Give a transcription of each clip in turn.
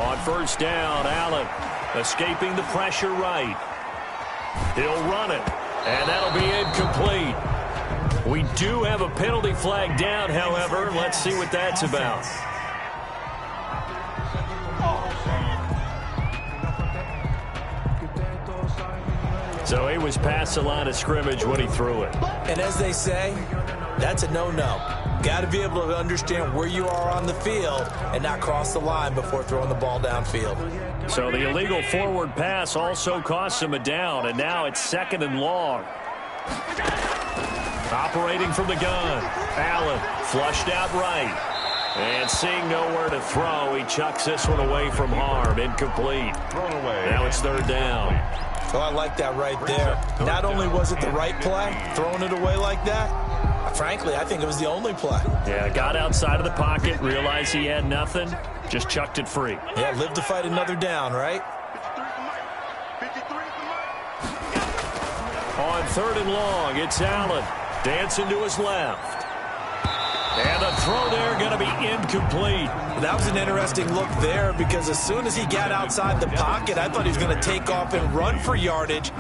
On first down, Allen escaping the pressure right. He'll run it, and that'll be incomplete. We do have a penalty flag down, however. Let's see what that's about. So he was past the line of scrimmage when he threw it. And as they say, that's a no-no. Got to be able to understand where you are on the field and not cross the line before throwing the ball downfield. So the illegal forward pass also costs him a down, and now it's 2nd and long. Operating from the gun, Allen flushed out right. And seeing nowhere to throw, he chucks this one away from harm. Incomplete. Now it's 3rd down. Oh, I like that right there. Not only was it the right play, throwing it away like that, frankly, I think it was the only play. Yeah, got outside of the pocket, realized he had nothing, just chucked it free. Yeah, live to fight another down, right? On 3rd and long, it's Allen dancing to his left. And the throw there going to be incomplete. That was an interesting look there because as soon as he got outside the pocket, I thought he was going to take off and run for yardage.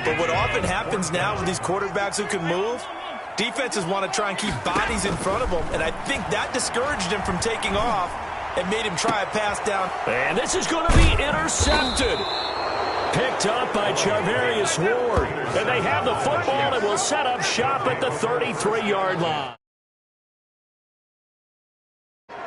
But what often happens now with these quarterbacks who can move, defenses want to try and keep bodies in front of them, and I think that discouraged him from taking off and made him try a pass down. And this is going to be intercepted. Picked up by Charvarius Ward. And they have the football and will set up shop at the 33-yard line.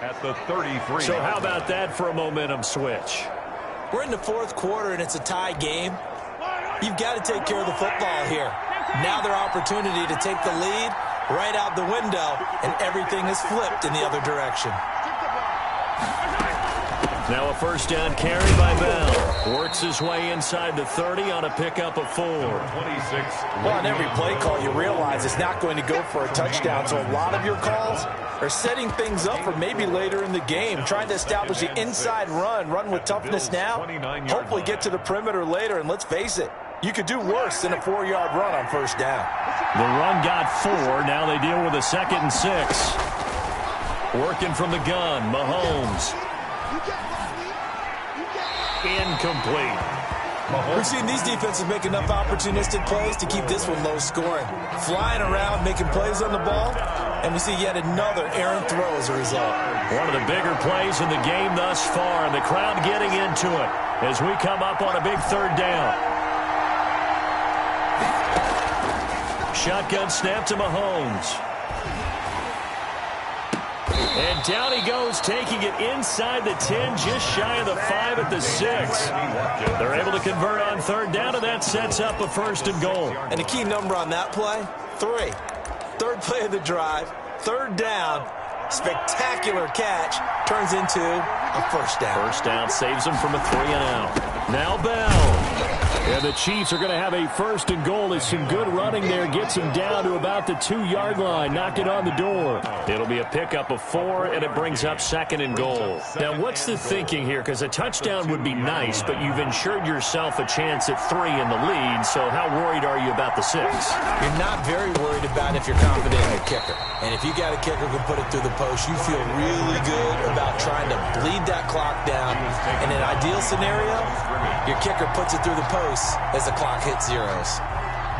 At the 33. So how about that for a momentum switch? We're in the 4th quarter, and it's a tie game. You've got to take care of the football here. Now their opportunity to take the lead right out the window, and everything is flipped in the other direction. Now a first down carry by Bell. Works his way inside the 30 on a pickup of 4. 26. Well, on every play call, you realize it's not going to go for a touchdown, so a lot of your calls are setting things up for maybe later in the game, trying to establish the inside run with toughness now, hopefully get to the perimeter later, and let's face it, you could do worse than a 4-yard run on first down. The run got 4. Now they deal with a 2nd and 6. Working from the gun, Mahomes. Incomplete. We've seen these defenses make enough opportunistic plays to keep this one low scoring. Flying around, making plays on the ball, and we see yet another errant throw as a result. One of the bigger plays in the game thus far, and the crowd getting into it as we come up on a big 3rd down. Shotgun snap to Mahomes. And down he goes, taking it inside the 10, just shy of the 5 at the 6. They're able to convert on 3rd down, and that sets up a 1st and goal. And the key number on that play, 3. 3rd play of the drive, 3rd down, spectacular catch, turns into a 1st down. 1st down saves them from a 3 and out. Now Bell. And the Chiefs are going to have a 1st and goal. There's some good running there. Gets him down to about the 2-yard line. Knock it on the door. It'll be a pickup of 4, and it brings up 2nd and goal. Now, what's the thinking here? Because a touchdown would be nice, but you've ensured yourself a chance at 3 in the lead. So how worried are you about the 6? You're not very worried about if you're confident in your kicker. And if you got a kicker who can put it through the post, you feel really good about trying to bleed that clock down. In an ideal scenario, your kicker puts it through the post as the clock hits zeros.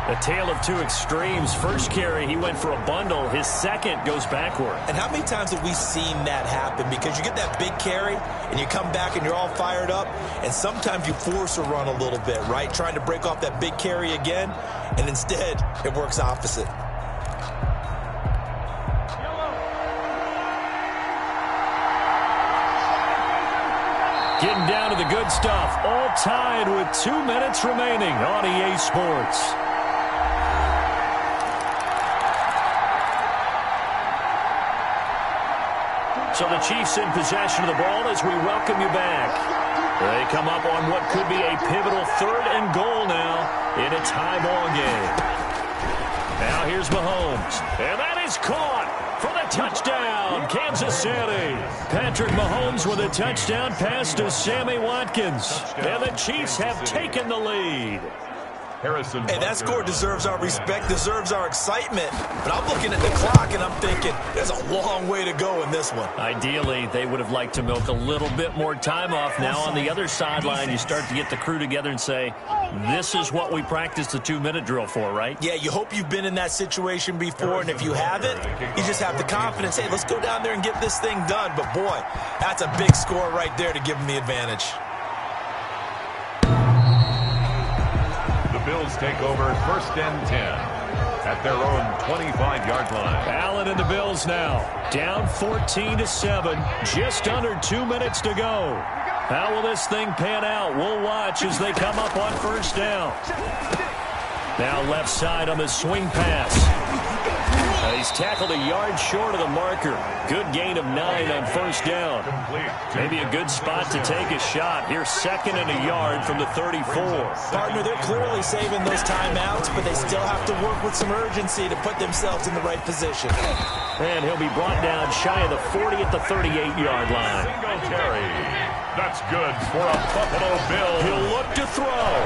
A tale of 2 extremes. First carry, he went for a bundle. His second goes backward. And how many times have we seen that happen? Because you get that big carry, and you come back and you're all fired up, and sometimes you force a run a little bit, right? Trying to break off that big carry again, and instead it works opposite. Getting down to the good stuff. All tied with 2 minutes remaining on EA Sports. So the Chiefs in possession of the ball as we welcome you back. They come up on what could be a pivotal 3rd and goal now in a tie ball game. Now here's Mahomes. And that is caught for the touchdown, Kansas City. Patrick Mahomes with a touchdown pass to Sammy Watkins. And the Chiefs have taken the lead. Hey, that score deserves our respect, deserves our excitement. But I'm looking at the clock and I'm thinking, thinking there's a long way to go in this one. Ideally, they would have liked to milk a little bit more time off. Now on the other sideline, you start to get the crew together and say, this is what we practiced the 2-minute drill for, right? Yeah, you hope you've been in that situation before, and if you haven't, you just have the confidence, hey, let's go down there and get this thing done. But, boy, that's a big score right there to give them the advantage. The Bills take over 1st and 10 at their own 25-yard line. Allen and the Bills now down 14-7. Just under 2 minutes to go. How will this thing pan out? We'll watch as they come up on 1st down. Now left side on the swing pass. He's tackled a yard short of the marker. Good gain of 9 on 1st down. Maybe a good spot to take a shot. Here's 2nd and a yard from the 34. Partner, they're clearly saving those timeouts, but they still have to work with some urgency to put themselves in the right position. And he'll be brought down shy of the 40 at the 38-yard line. Singletary. That's good for a Buffalo Bill. He'll look to throw.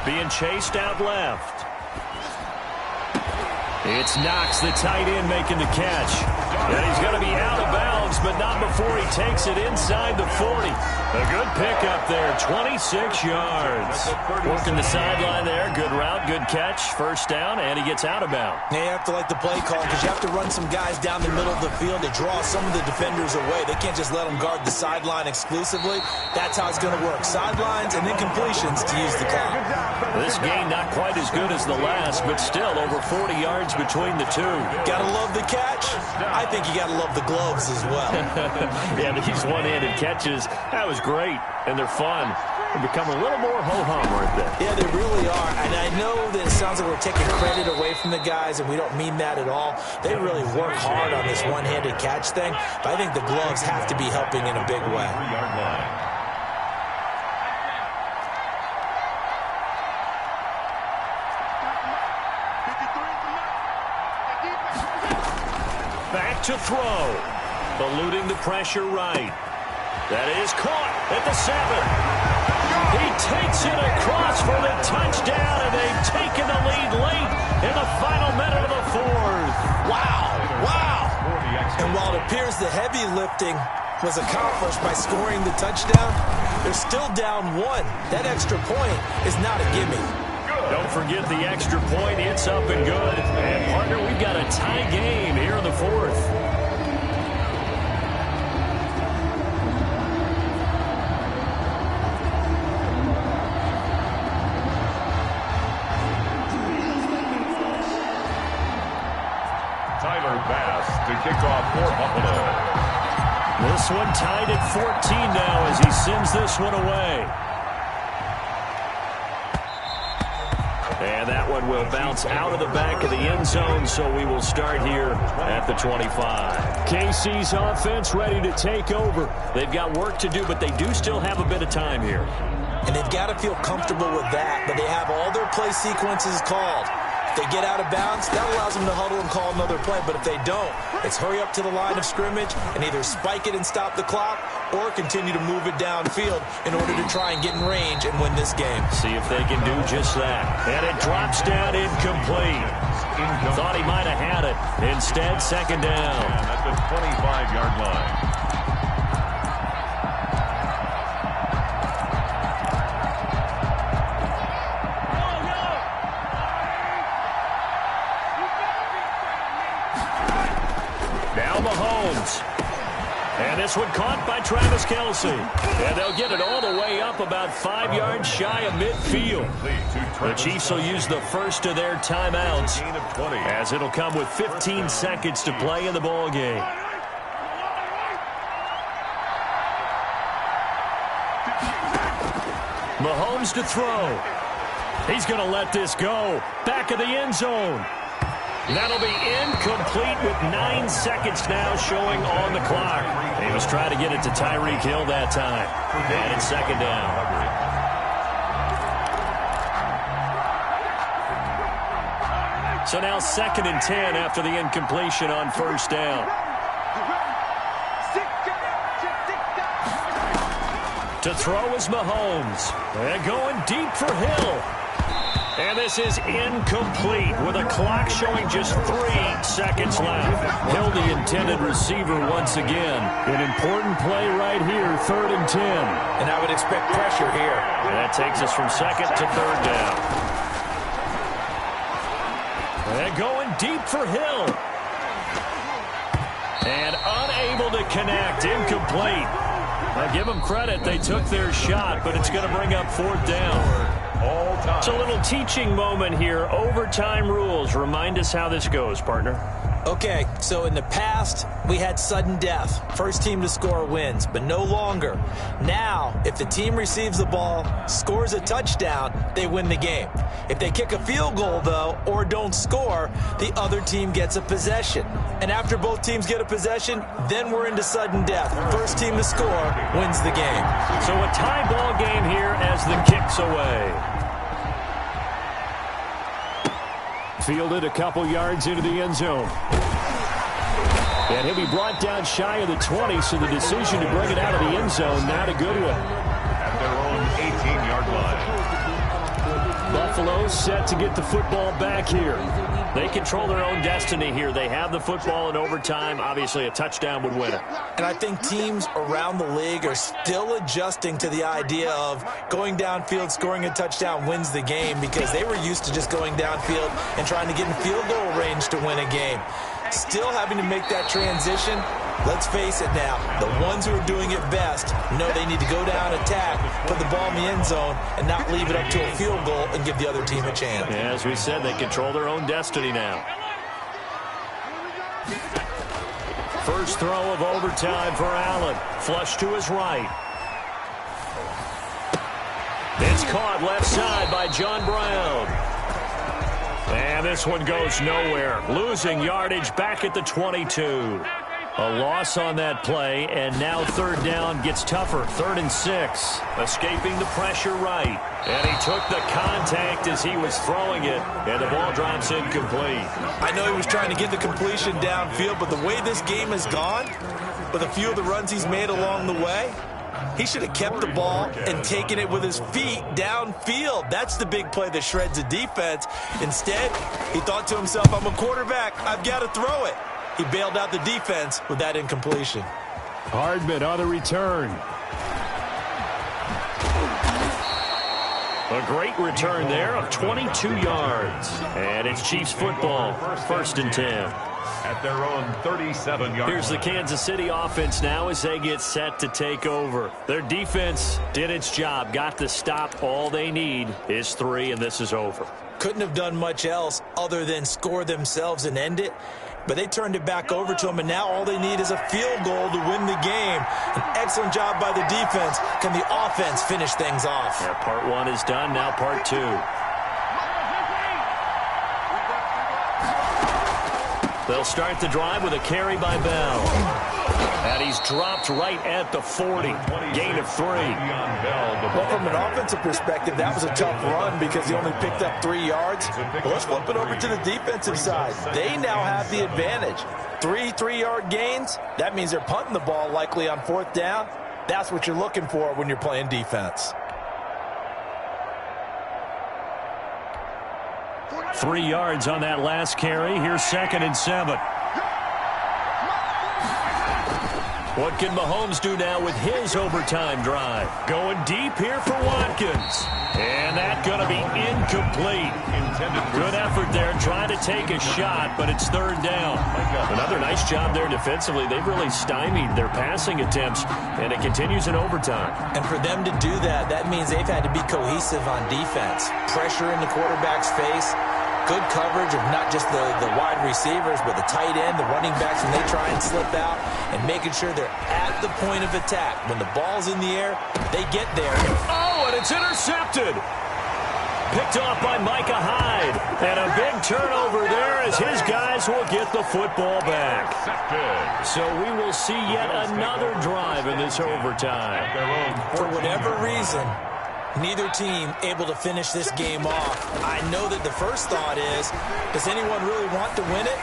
Being chased out left. It's Knox, the tight end, making the catch. And he's going to be out of bounds, but not before he takes it inside the 40. A good pickup there, 26 yards. Working the sideline there, good route, good catch, 1st down, and he gets out of bounds. Yeah, you have to like the play call because you have to run some guys down the middle of the field to draw some of the defenders away. They can't just let them guard the sideline exclusively. That's how it's going to work. Sidelines and then completions to use the clock. This game not quite as good as the last, but still over 40 yards between the two. Gotta love the catch. I think you gotta love the gloves as well. Yeah, these one-handed catches, that was great, and they're fun. They become a little more ho-hum right there. Yeah, they really are, and I know that it sounds like we're taking credit away from the guys, and we don't mean that at all. They really work hard on this one-handed catch thing, but I think the gloves have to be helping in a big way. 3-yard line. Back to throw. Eluding the pressure right. That is caught at the 7. He takes it across for the touchdown, and they've taken the lead late in the final minute of the 4th. Wow, wow. And while it appears the heavy lifting was accomplished by scoring the touchdown, they're still down 1. That extra point is not a gimme. Don't forget the extra point. It's up and good. And, partner, we've got a tie game here in the 4th. Tyler Bass to kick off for Buffalo. This one tied at 14 now as he sends this one away. And that one will bounce out of the back of the end zone, so we will start here at the 25. KC's offense ready to take over. They've got work to do, but they do still have a bit of time here. And they've got to feel comfortable with that, but they have all their play sequences called. If they get out of bounds, that allows them to huddle and call another play, but if they don't, it's hurry up to the line of scrimmage and either spike it and stop the clock or continue to move it downfield in order to try and get in range and win this game. See if they can do just that. And it drops down incomplete. Thought he might have had it. Instead, 2nd down. And at the 25-yard line. And this one caught by Travis Kelce. And they'll get it all the way up about 5 yards shy of midfield. The Chiefs will use the first of their timeouts as it'll come with 15 seconds to play in the ball game. Mahomes to throw. He's going to let this go. Back of the end zone. That'll be incomplete with 9 seconds now showing on the clock. He was trying to get it to Tyreek Hill that time. And it's 2nd down. So now 2nd and 10 after the incompletion on 1st down. To throw is Mahomes. And going deep for Hill. And this is incomplete with a clock showing just 3 seconds left. Held the intended receiver once again. An important play right here, 3rd and 10. And I would expect pressure here. And that takes us from 2nd to 3rd down. And going deep for Hill. And unable to connect, incomplete. I'll give them credit, they took their shot, but it's going to bring up 4th down. It's a little teaching moment here. Overtime rules. Remind us how this goes, partner. Okay, so in the past, we had sudden death. First team to score wins, but no longer. Now, if the team receives the ball, scores a touchdown, they win the game. If they kick a field goal, though, or don't score, the other team gets a possession. And after both teams get a possession, then we're into sudden death. First team to score wins the game. So a tie ball game here as the kick's away. Fielded a couple yards into the end zone. And he'll be brought down shy of the 20, so the decision to bring it out of the end zone, not a good one. At their own 18-yard line. Buffalo set to get the football back here. They control their own destiny here. They have the football in overtime. Obviously, a touchdown would win it. And I think teams around the league are still adjusting to the idea of going downfield, scoring a touchdown wins the game, because they were used to just going downfield and trying to get in field goal range to win a game. Still having to make that transition. Let's face it now, the ones who are doing it best know they need to go down, attack, put the ball in the end zone, and not leave it up to a field goal and give the other team a chance. Yeah, as we said, they control their own destiny now. First throw of overtime for Allen. Flush to his right. It's caught left side by John Brown. And this one goes nowhere. Losing yardage back at the 22. A loss on that play, and now 3rd down gets tougher. 3rd and 6. Escaping the pressure right. And he took the contact as he was throwing it, and the ball drops incomplete. I know he was trying to get the completion downfield, but the way this game has gone, with a few of the runs he's made along the way, he should have kept the ball and taken it with his feet downfield. That's the big play that shreds a defense. Instead, he thought to himself, I'm a quarterback, I've got to throw it. He bailed out the defense with that incompletion. Hardman on the return. A great return there of 22 yards. And it's Chiefs football, 1st and 10. At their own 37-yard Here's the line. Kansas City offense now as they get set to take over. Their defense did its job, got the stop. All they need is 3, and this is over. Couldn't have done much else other than score themselves and end it. But they turned it back over to them, and now all they need is a field goal to win the game. An excellent job by the defense. Can the offense finish things off? Yeah, part 1 is done, now part 2. They'll start the drive with a carry by Bell. And he's dropped right at the 40. Gain of 3. Well, from an offensive perspective, that was a tough run because he only picked up 3 yards. But let's flip it over to the defensive side. They now have the advantage. 3 3-yard gains. That means they're punting the ball likely on 4th down. That's what you're looking for when you're playing defense. 3 yards on that last carry. Here's 2nd and 7. What can Mahomes do now with his overtime drive? Going deep here for Watkins. And that's going to be incomplete. Good effort there, trying to take a shot, but it's 3rd down. Another nice job there defensively. They've really stymied their passing attempts, and it continues in overtime. And for them to do that, that means they've had to be cohesive on defense. Pressure in the quarterback's face. Good coverage of not just the wide receivers, but the tight end, the running backs when they try and slip out, and making sure they're at the point of attack. When the ball's in the air, they get there. Oh, and it's intercepted. Picked off by Micah Hyde. And a big turnover there as his guys will get the football back. So we will see yet another drive in this overtime. For whatever reason, neither team able to finish this game off. I know that the first thought is, does anyone really want to win it?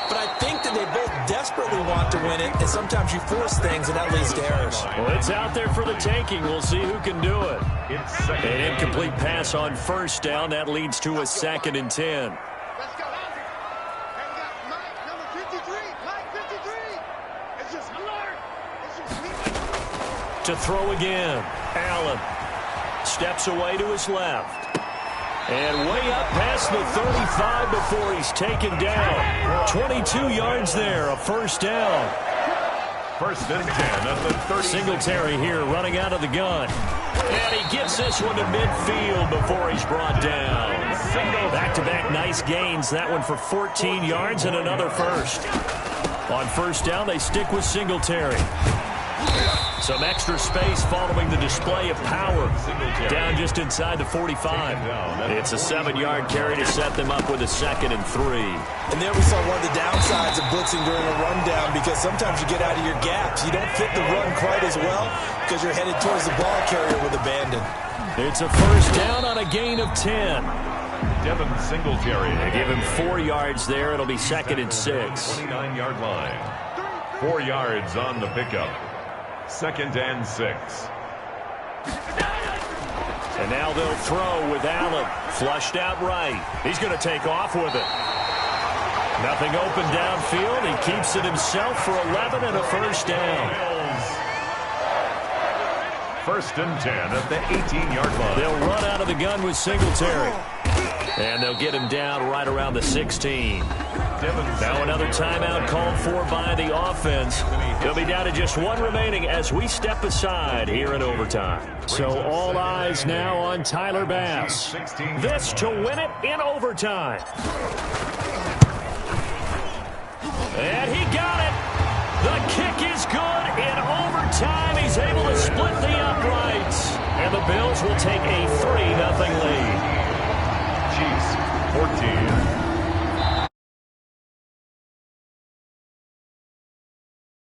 but I think that they both desperately want to win it, and sometimes you force things, and that leads to errors. Well, it's out there for the taking. We'll see who can do it. An incomplete pass on first down. That leads to a 2nd and 10. Let's go. And we got Mike, number 53. Mike 53. It's just alert. It's just To throw again. Allen steps away to his left. And way up past the 35 before he's taken down. 22 yards there, a first down. 1st and 10 at the 30. Singletary here running out of the gun. And he gets this one to midfield before he's brought down. Back-to-back nice gains. That one for 14 yards and another first. On first down, they stick with Singletary. Some extra space following the display of power. Down just inside the 45. It's a 7-yard carry to set them up with a 2nd and 3. And there we saw one of the downsides of blitzing during a rundown, because sometimes you get out of your gaps. You don't fit the run quite as well because you're headed towards the ball carrier with abandon. It's a first down on a gain of 10. Devin Singletary. They give him 4 yards there. It'll be 2nd and 6. 29-yard line. 4 yards on the pickup. 2nd and 6. And now they'll throw with Allen. Flushed out right. He's going to take off with it. Nothing open downfield. He keeps it himself for 11 and a first down. 1st and 10 at the 18-yard line. They'll run out of the gun with Singletary. And they'll get him down right around the 16. Now another timeout called for by the offense. They'll be down to just 1 remaining as we step aside here in overtime. So all eyes now on Tyler Bass. This to win it in overtime. And he got it. The kick is good in overtime. He's able to split the uprights. And the Bills will take a 3